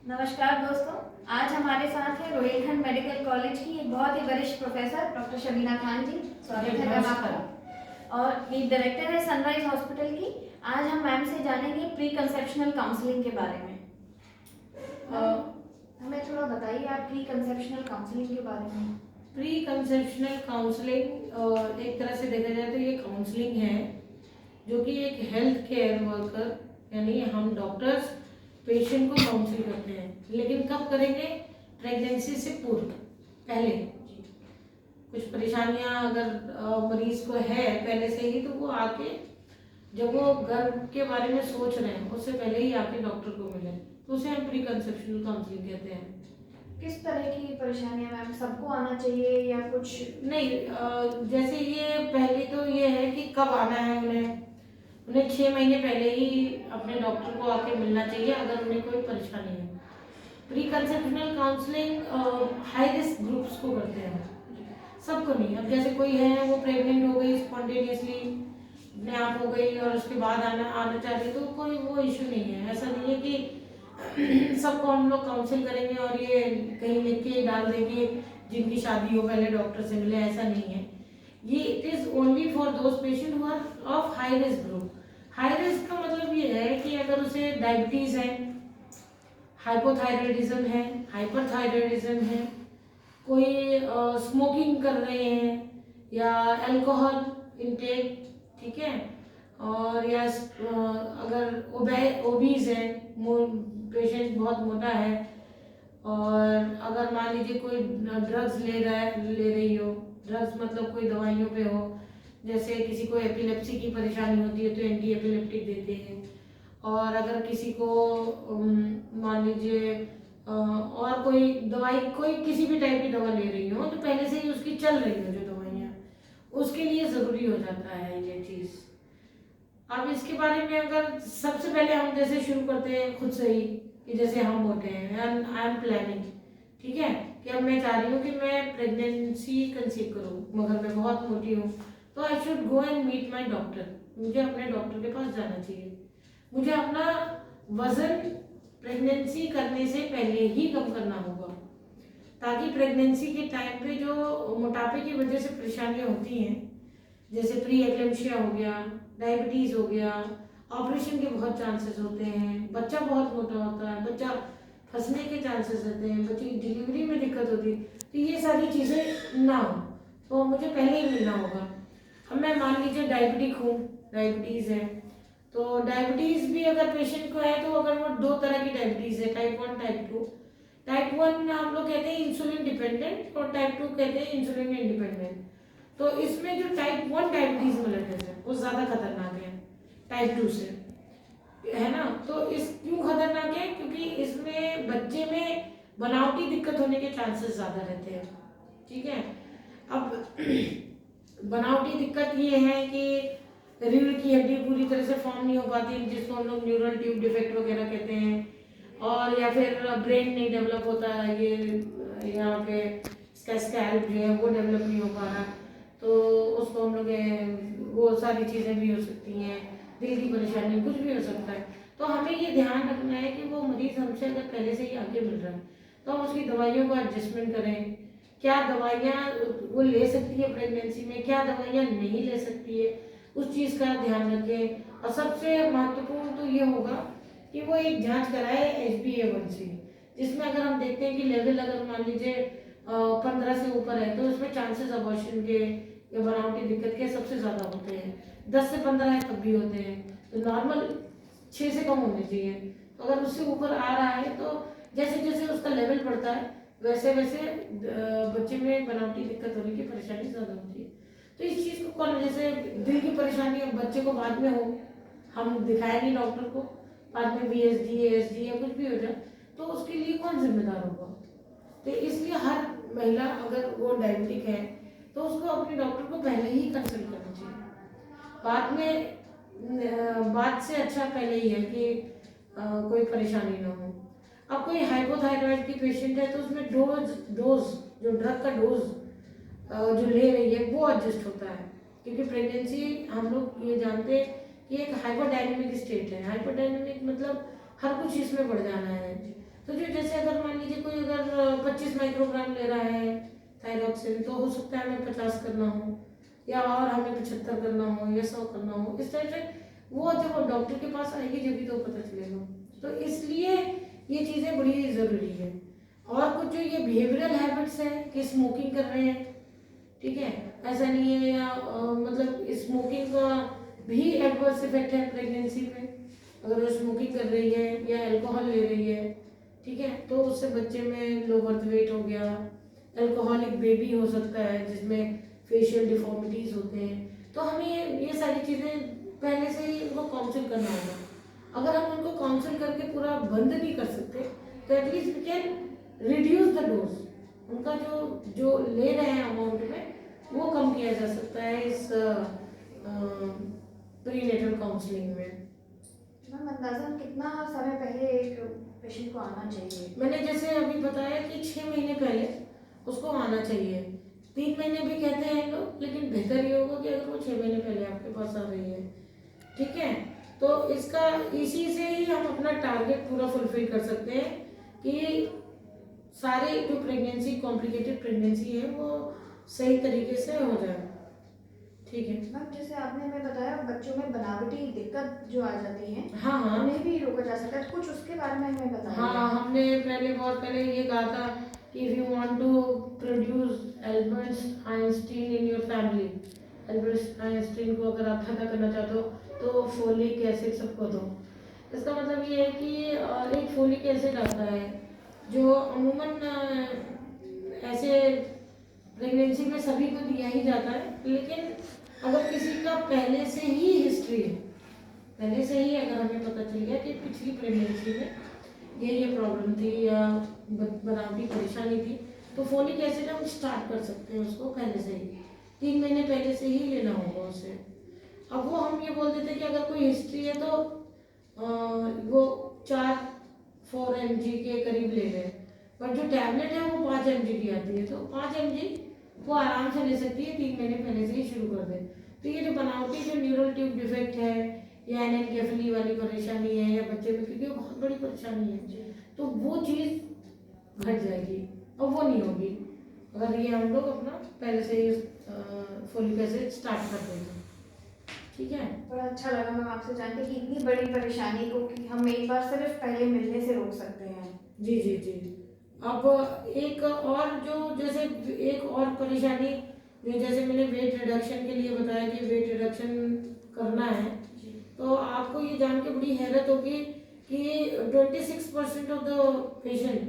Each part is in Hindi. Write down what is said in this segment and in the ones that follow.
नमस्कार दोस्तों। आज हमारे साथ है रोहिलखंड मेडिकल कॉलेज की एक बहुत ही वरिष्ठ प्रोफेसर डॉक्टर शबीना खान जी। स्वागत है मैम आपका। और ये डायरेक्टर है सनराइज हॉस्पिटल की। आज हम मैम से जानेंगे प्री कंसेप्शनल काउंसलिंग के बारे में। हमें थोड़ा बताइए आप प्री कंसेप्शनल काउंसलिंग के बारे में। प्री कंसेप्शनल काउंसलिंग एक तरह से देखा जाए तो ये काउंसलिंग है जो कि एक हेल्थ केयर वर्कर यानी हम डॉक्टर्स पेशेंट को काउंसिल करते हैं। लेकिन कब करेंगे? प्रेगनेंसी से पूर्व, पहले कुछ परेशानियां अगर मरीज को है पहले से ही, तो वो आके जब वो गर्भ के बारे में सोच रहे हैं उससे पहले ही आके डॉक्टर को मिले, तो उसे हम प्री कंसेप्शनल काउंसलिंग कहते हैं। किस तरह की परेशानियां मैम? सबको आना चाहिए या कुछ? नहीं, जैसे ये पहले तो ये है कि कब आना है उन्हें 6 महीने पहले ही अपने डॉक्टर को आके मिलना चाहिए अगर उन्हें कोई परेशानी है। Pre conceptional counselling high risk groups को करते हैं, सबको नहीं। अब जैसे कोई है वो प्रेग्नेंट हो गई स्पॉन्टेनियसली अपने आप हो गई और उसके बाद आना चाह रही, तो कोई वो इश्यू नहीं है। ऐसा नहीं है कि सबको हम लोग काउंसिल करेंगे और ये कहीं लिख के डाल देंगे जिनकी शादी हो पहले डॉक्टर से मिले, ऐसा नहीं है। ये it is only for those patient who are of high risk group. High risk का मतलब ये है कि अगर उसे डायबिटीज है, हाइपोथायरॉयडिज्म है, हाइपरथायरॉयडिज्म है, कोई स्मोकिंग कर रहे हैं या अल्कोहल इनटेक, ठीक है, और या अगर ओबीज है, पेशेंट बहुत मोटा है, और अगर मान लीजिए कोई ड्रग्स ले रही हो, ड्रग्स मतलब कोई दवाइयों पे हो, जैसे किसी को एपिलेप्सी की परेशानी होती है तो एंटी एपिलेप्टिक देते हैं, और अगर किसी को मान लीजिए और कोई दवाई, कोई किसी भी टाइप की दवा ले रही हो तो पहले से ही उसकी चल रही हो जो दवाइयाँ, उसके लिए ज़रूरी हो जाता है ये चीज़। अब इसके बारे में अगर सबसे पहले हम जैसे शुरू करते हैं खुद से ही कि जैसे हम मोटे हैं, आई एम प्लानिंग, ठीक है, कि अब मैं चाह रही हूँ कि मैं प्रेगनेंसी कंसीव करूँ मगर मैं बहुत मोटी हूँ, तो I should go and meet my doctor. मुझे अपने डॉक्टर के पास जाना चाहिए। मुझे अपना वजन प्रेगनेंसी करने से पहले ही कम करना होगा, ताकि प्रेगनेंसी के टाइम पे जो मोटापे की वजह से परेशानियां होती हैं, जैसे प्री एक्लेम्शिया हो गया, डायबिटीज हो गया, ऑपरेशन के बहुत चांसेस होते हैं, बच्चा बहुत मोटा होता है, बच्चा फंसने के चांसेस रहते हैं, बच्चे की डिलीवरी में दिक्कत होती है, तो ये सारी चीज़ें ना हो तो मुझे पहले ही मिलना होगा। अब मैं मान लीजिए डायबिटिक हूँ, डायबिटीज़ है, तो डायबिटीज़ भी अगर पेशेंट को है तो अगर वो 2 तरह की डायबिटीज़ है, टाइप 1 टाइप 2। टाइप 1 हम लोग कहते हैं इंसुलिन डिपेंडेंट और टाइप 2 कहते हैं इंसुलिन इंडिपेंडेंट। तो इसमें जो टाइप 1 डायबिटीज मेलिटस है वो ज्यादा खतरनाक है टाइप 2 से, है ना। तो इस क्यों खतरनाक है? क्योंकि इसमें बच्चे में बनावटी दिक्कत होने के चांसेस ज्यादा रहते हैं, ठीक है। अब बनावटी दिक्कत ये है कि रीढ़ की हड्डी पूरी तरह से फॉर्म नहीं हो पाती, जिसको हम लोग न्यूरल ट्यूब डिफेक्ट वगैरह कहते हैं, और या फिर ब्रेन नहीं डेवलप होता है, ये यहाँ पे इसका स्कैल्प जो है वो डेवलप नहीं हो पा रहा, तो उसको हम लोग वो सारी चीज़ें भी हो सकती हैं, दिल की परेशानी, कुछ भी हो सकता है। तो हमें ये ध्यान रखना है कि वो मरीज हमसे अगर पहले से ही आगे मिल रहा है तो हम उसकी दवाइयों को एडजस्टमेंट करें, क्या दवाइयाँ वो ले सकती है प्रेगनेंसी में, क्या दवाइयाँ नहीं ले सकती है, उस चीज़ का ध्यान रखें। और सबसे महत्वपूर्ण तो ये होगा कि वो एक जांच कराए HbA1c, जिसमें अगर हम देखते हैं कि लेवल अगर मान लीजिए 15 से ऊपर है तो उसमें चांसेस अबॉर्शन के या बनावटी दिक्कत के सबसे ज़्यादा होते हैं। 10 से 15 है तब भी होते हैं, तो नॉर्मल 6 से कम होने चाहिए। तो अगर उससे ऊपर आ रहा है तो जैसे जैसे उसका लेवल बढ़ता है वैसे वैसे बच्चे में बनावटी दिक्कत होने की परेशानी ज़्यादा होती है। तो इस चीज़ को कौन, जैसे दिल की परेशानी बच्चे को बाद में हो, हम दिखाए नहीं डॉक्टर को, बाद में VSD ASD या कुछ भी हो जाए तो उसके लिए कौन जिम्मेदार होगा? तो इसलिए हर महिला अगर वो डायबिटिक है तो उसको अपने डॉक्टर को पहले ही कंसल्ट करना चाहिए। बाद में बात से अच्छा पहले ही है कि कोई परेशानी ना हो। अब कोई हाइपोथायराइड की पेशेंट है तो उसमें डोज जो ड्रग का डोज जो ले रही है वो एडजस्ट होता है, क्योंकि प्रेगनेंसी हम लोग ये जानते हैं कि एक हाइपोडायनेमिक स्टेट है। हाइपोडायनेमिक मतलब हर कुछ इसमें बढ़ जाना है, तो जो 25 माइक्रोग्राम ले रहा है थायरॉक्सिन, तो हो सकता है हमें 50 करना हो, या और हमें 75 करना हो, या 100 करना हो। इस टाइप से वो जब वो डॉक्टर के पास आएगी जब भी तो पता चलेगा। तो इसलिए ये चीज़ें बड़ी ज़रूरी है। और कुछ जो ये बिहेवियरल हैबिट्स हैं कि स्मोकिंग कर रहे हैं, ठीक है, ऐसा नहीं है, या मतलब स्मोकिंग का भी एडवर्स इफेक्ट है प्रेगनेंसी में। अगर वो स्मोकिंग कर रही है या अल्कोहल ले रही है, ठीक है, तो उससे बच्चे में लो बर्थ वेट हो गया, अल्कोहलिक बेबी हो सकता है जिसमें फेशियल डिफॉर्मिटीज होते हैं। तो हमें ये सारी चीज़ें पहले से ही उनको काउंसिल करना होगा। अगर हम उनको काउंसिल करके पूरा बंद नहीं कर सकते तो at least we can reduce the dose, उनका जो जो ले रहे हैं अमाउंट में वो कम किया जा सकता है इस प्रीनेटल काउंसलिंग में। मैम अंदाज़न कितना समय पहले एक पेशेंट को आना चाहिए? मैंने जैसे अभी बताया कि 6 महीने पहले उसको आना चाहिए। 3 महीने भी कहते हैं लोग, लेकिन बेहतर ये होगा कि अगर वो 6 महीने पहले आपके पास आ रही है, ठीक है। तो इसका इसी से ही हम अपना टारगेट पूरा फुलफिल कर सकते हैं कि सारे जो प्रेगनेंसी कॉम्प्लिकेटेड प्रेगनेंसी है वो सही तरीके से हो जाए, ठीक है। मैम जैसे आपने हमें बताया बच्चों में बनावटी दिक्कत जो आ जाती है, हाँ, उन्हें भी रोका जा सकता है, कुछ उसके बारे में हमें बताइए। हाँ, हमने बहुत पहले ये कहा था कि if you want to produce Albert Einstein in your family, Albert Einstein को अगर आप पैदा करना चाहते हो तो फोलिक एसिड सबको दो। इसका मतलब ये है कि एक फोलिक एसिड आता है जो अमूमन ऐसे प्रेगनेंसी में सभी को दिया ही जाता है, लेकिन अगर किसी का पहले से ही हिस्ट्री है, पहले से ही अगर हमें पता चल गया कि पिछली प्रेगनेंसी में ये प्रॉब्लम थी या बनावटी परेशानी थी, तो फोलिक एसिड हम स्टार्ट कर सकते हैं उसको पहले से ही, 3 महीने पहले से ही लेना होगा उसे। अब वो हम ये बोल देते हैं कि अगर कोई हिस्ट्री है तो वो 4 mg के करीब ले लें, पर जो टैबलेट है वो 5 mg की आती है, तो 5 mg वो आराम से ले सकती है, 3 महीने पहले से ही शुरू कर दें। तो ये जो बनावटी जो न्यूरल ट्यूब डिफेक्ट है या एनेनकेफली वाली परेशानी है या बच्चे में, क्योंकि वो बहुत बड़ी परेशानी है, तो वो चीज़ घट जाएगी और वो नहीं होगी अगर ये हम लोग अपना पहले से ही फोलिक एसिड स्टार्ट कर देंगे, ठीक है। बड़ा अच्छा लगा मैम आपसे जान के कि इतनी बड़ी परेशानी को कि हम एक बार सिर्फ पहले मिलने से रोक सकते हैं। जी जी जी। अब एक और जो जैसे एक और परेशानी जो जैसे मैंने वेट रिडक्शन के लिए बताया कि वेट रिडक्शन करना है, तो आपको ये जान के बड़ी हैरत होगी कि 26% ऑफ द पेशेंट,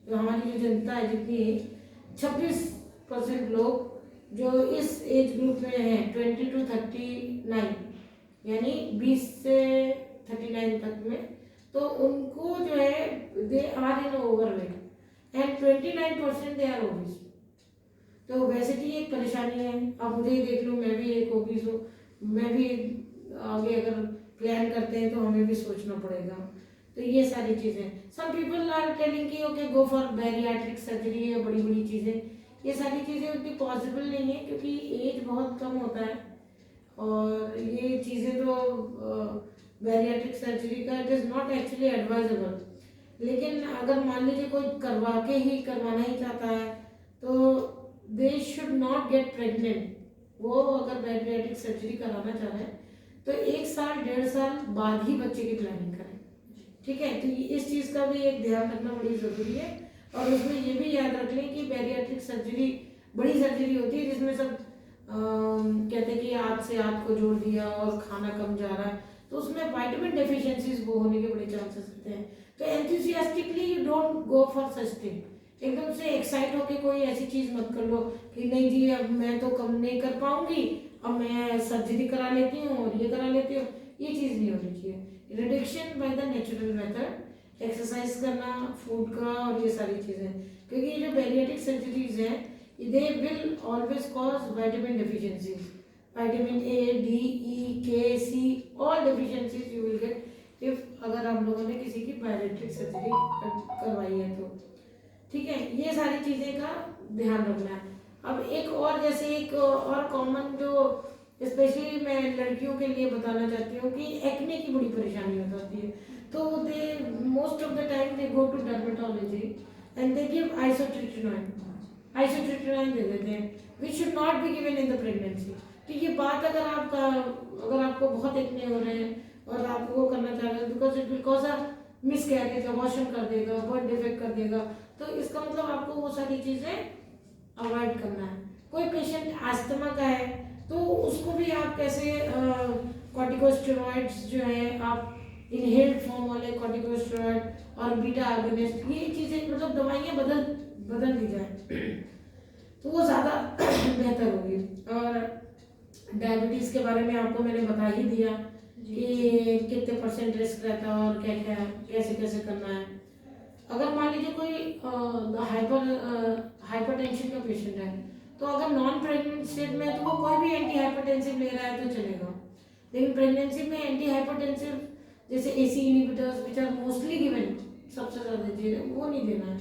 जो हमारी जो जनता है जितनी, 26% लोग जो इस एज ग्रुप में हैं 20 to 39, यानी 20 से 39 तक में, तो उनको जो है they are in overweight and 29% they are obese. तो ओबेसिटी एक परेशानी है। आप मुझे ही देख लो, मैं भी एक ओबीस हूँ, मैं भी आगे अगर प्लान करते हैं तो हमें भी सोचना पड़ेगा। तो ये सारी चीज़ें, सम पीपल आर टेलिंग कि okay go for bariatric surgery या बड़ी बड़ी चीज़ें, ये सारी चीज़ें उतनी पॉसिबल नहीं है क्योंकि एज बहुत कम होता है, और ये चीज़ें तो बैरियाट्रिक सर्जरी का it is not actually advisable. लेकिन अगर मान लीजिए कोई करवाना ही चाहता है तो they should not get pregnant. वो अगर बैरियाट्रिक सर्जरी कराना चाह रहे हैं तो 1 साल 1.5 साल बाद ही बच्चे की प्लानिंग करें, ठीक है। तो इस चीज़ का भी एक ध्यान रखना बड़ी ज़रूरी है। और उसमें ये भी याद रख लें कि बैरियाट्रिक सर्जरी बड़ी सर्जरी होती है जिसमें सब कहते हैं कि आंत से आंत को जोड़ दिया और खाना कम जा रहा है, तो उसमें विटामिन डेफिशिएंसीज वो होने के बड़े चांसेस रहते हैं। तो enthusiastically you don't go for such thing, एकदम से एक्साइट होके कोई ऐसी चीज़ मत कर लो कि नहीं जी अब मैं तो कम नहीं कर पाऊंगी, अब मैं सर्जरी करा लेती हूँ और ये करा लेती हूँ, ये चीज़ नहीं होनी चाहिए। Reduction by the natural method, exercise करना, फूड का और ये सारी चीज़ें, क्योंकि ये जो बैरियाट्रिक सर्जरीज हैं they will always cause vitamin deficiencies, vitamin A, D, E, K, C, all deficiencies you will get if अगर हम लोगों ने किसी की बैरियाट्रिक सर्जरी करवाई है तो, ठीक है। ये सारी चीज़ें का ध्यान रखना है। अब एक और जैसे एक और कॉमन जो स्पेशली मैं लड़कियों के लिए बताना चाहती हूँ कि एक्ने की बड़ी परेशानी हो जाती है, तो they most of the time they go to dermatology and they give isotretinoin, isotretinoin दे देते हैं, which should not be given in the pregnancy. तो ये बात अगर आपको बहुत इतने हो रहे हैं और आप वो करना चाह रहे हैं, because it will cause a miss carriage, abortion कर देगा, बर्थ डिफेक्ट कर देगा, तो इसका मतलब आपको वो सारी चीज़ें अवॉइड करना है। कोई पेशेंट अस्थमा का है तो उसको भी आप कैसे कॉर्टिकोस्टेरॉइड्स जो है आप इनहेल्ड फॉर्म वाले कॉर्टिकोस्टेरॉइड और बीटा एगोनिस्ट, ये चीज़ें मतलब दवाइयाँ बदल दी जाए तो वो ज़्यादा बेहतर होगी। और डायबिटीज़ के बारे में आपको मैंने बता ही दिया कि कितने % रिस्क रहता है और क्या क्या कैसे कैसे करना है। अगर मान लीजिए कोई हाइपरटेंशन का पेशेंट है तो अगर नॉन प्रेग्नेंट स्टेट में तो वो कोई भी एंटी हाइपरटेंसिव ले रहा है तो चलेगा, लेकिन प्रेगनेंसी में एंटी हाइपरटेंसिव जैसे ACE inhibitors which are mostly given, सबसे ज़्यादा चीज़ वो नहीं देना है।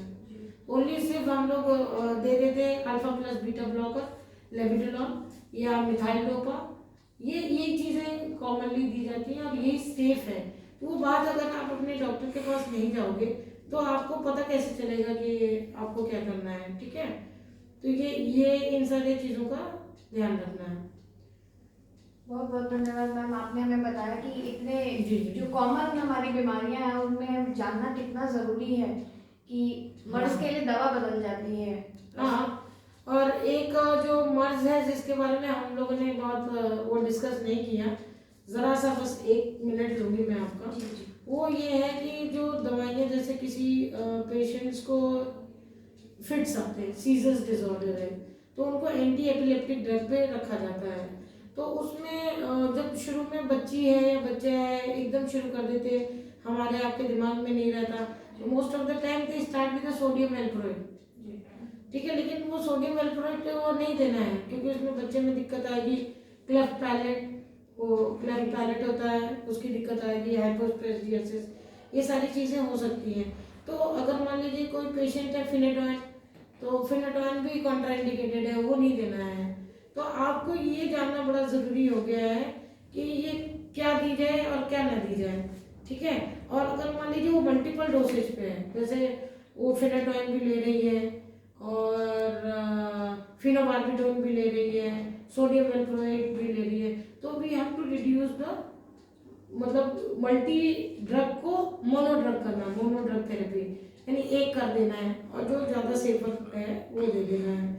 ओनली सिर्फ हम लोग दे देते हैं अल्फा प्लस बीटा ब्लॉकर, लेविडोलॉन या मिथाइल डोपा, ये चीज़ें कॉमनली दी जाती हैं और यही सेफ है। वो बात अगर आप अपने डॉक्टर के पास नहीं जाओगे तो आपको पता कैसे चलेगा कि आपको क्या करना है, ठीक है। तो ये इन सारी चीज़ों का ध्यान रखना है। बहुत बहुत धन्यवाद मैम, आपने हमें बताया कि इतने जी। जो कॉमन हमारी बीमारियां हैं उनमें हम जानना कितना ज़रूरी है कि मर्ज के लिए दवा बदल जाती है। हाँ, और एक जो मर्ज है जिसके बारे में हम लोगों ने बहुत वो डिस्कस नहीं किया, ज़रा सा बस 1 मिनट लूँगी मैं आपका। वो ये है कि जो दवाइयाँ जैसे किसी पेशेंट्स को फिट्स आते हैं, सीजर्स डिसऑर्डर है, तो उनको एंटी एपिलेप्टिक ड्रग पे रखा जाता है। तो उसमें जब शुरू में बच्ची है या बच्चा है एकदम शुरू कर देते, हमारे आपके दिमाग में नहीं रहता, तो most of the time they start with sodium valproate, ठीक है। लेकिन वो सोडियम वेलप्रोइड वो नहीं देना है क्योंकि उसमें बच्चे में दिक्कत आएगी, क्लेफ्ट पैलेट, वो क्लेफ्ट पैलेट होता है उसकी दिक्कत आएगी, हाइपोस्पेसियसिस, ये सारी चीज़ें हो सकती हैं। तो अगर मान लीजिए कोई पेशेंट है फिनेटोइन, तो फिनेटोइन भी कॉन्ट्राइंडिकेटेड है, वो नहीं देना है। तो आपको ये जानना बड़ा ज़रूरी हो गया है कि ये क्या दी जाए और क्या ना दी जाए, ठीक है। और अगर मान लीजिए वो मल्टीपल डोसेज पे है, जैसे वो फिनेटोइन भी ले रही है और फिनोबार्बिटोन भी ले रही है, सोडियम वेलप्रोइड भी ले रही है, तो we have to reduce the मतलब मल्टी ड्रग को मोनो ड्रग करना, मोनो ड्रग थेरेपी, यानी एक कर देना है और जो ज़्यादा सेफर है वो दे देना है,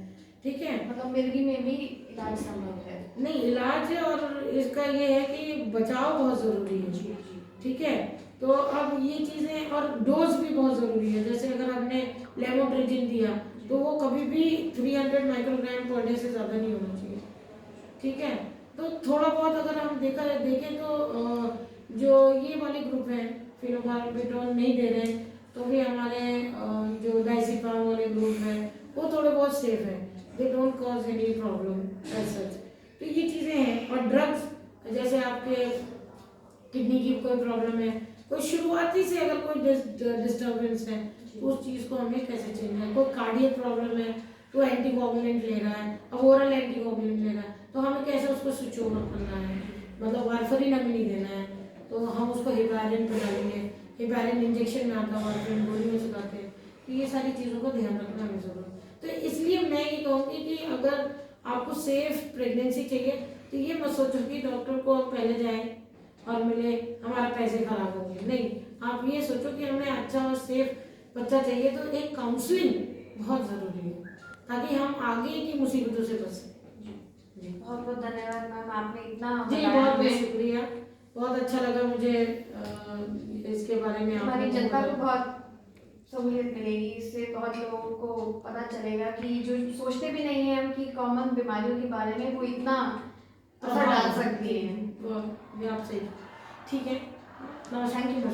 ठीक है। मतलब मिर्गी में भी इलाज संभव है? नहीं, इलाज है और इसका ये है कि बचाव बहुत ज़रूरी है, ठीक है। तो अब ये चीज़ें और डोज भी बहुत ज़रूरी है। जैसे अगर आपने लेमोट्रिजिन दिया तो वो कभी भी 300 माइक्रोग्राम पर डे से ज़्यादा नहीं होना चाहिए, ठीक है। तो थोड़ा बहुत अगर हम देखें तो जो ये वाले ग्रुप हैं फिनोबार्बिटोल नहीं दे रहे हैं तो भी हमारे जो डाइसिपाम वाले ग्रुप हैं वो थोड़े बहुत सेफ हैं, they don't cause any problem as such. तो ये चीज़ें हैं। और ड्रग्स जैसे आपके किडनी की कोई प्रॉब्लम है, कोई शुरुआती से अगर कोई डिस्टर्बेंस है तो उस चीज़ को हमें कैसे चेंज है। कोई कार्डियक प्रॉब्लम है तो एंटीकोगुलेंट ले रहा है, अब ओरल एंटीकोगुलेंट ले रहा है तो हमें कैसे उसको स्विच ओवर करना है, मतलब वारफरिन हमें नहीं देना है तो हम उसको हिपैरिन पे डालेंगे, हिपैरिन इंजेक्शन में आता है, वारफरिन गोली में चुकाते हैं। तो ये सारी चीज़ों का ध्यान रखना हमें ज़रूर। तो इसलिए मैं ये कहूँगी कि अगर आपको सेफ प्रेगनेंसी चाहिए तो ये मत सोचो कि डॉक्टर को पहले जाएं और मिले हमारा पैसे खराब होंगे, नहीं, आप ये सोचो कि हमें अच्छा और सेफ बच्चा चाहिए। तो एक काउंसलिंग बहुत ज़रूरी है ताकि हम आगे की मुसीबतों से बच सकें। बहुत बहुत धन्यवाद मैम, आपने इतना जी बहुत बहुत शुक्रिया, बहुत अच्छा लगा मुझे इसके बारे में। हमारी जनता को बहुत सहूलियत मिलेगी, इससे बहुत लोगों को पता चलेगा कि जो सोचते भी नहीं है हम कि कॉमन बीमारियों के बारे में वो इतना असर डाल सकती है। आप सही, ठीक है, थैंक यू।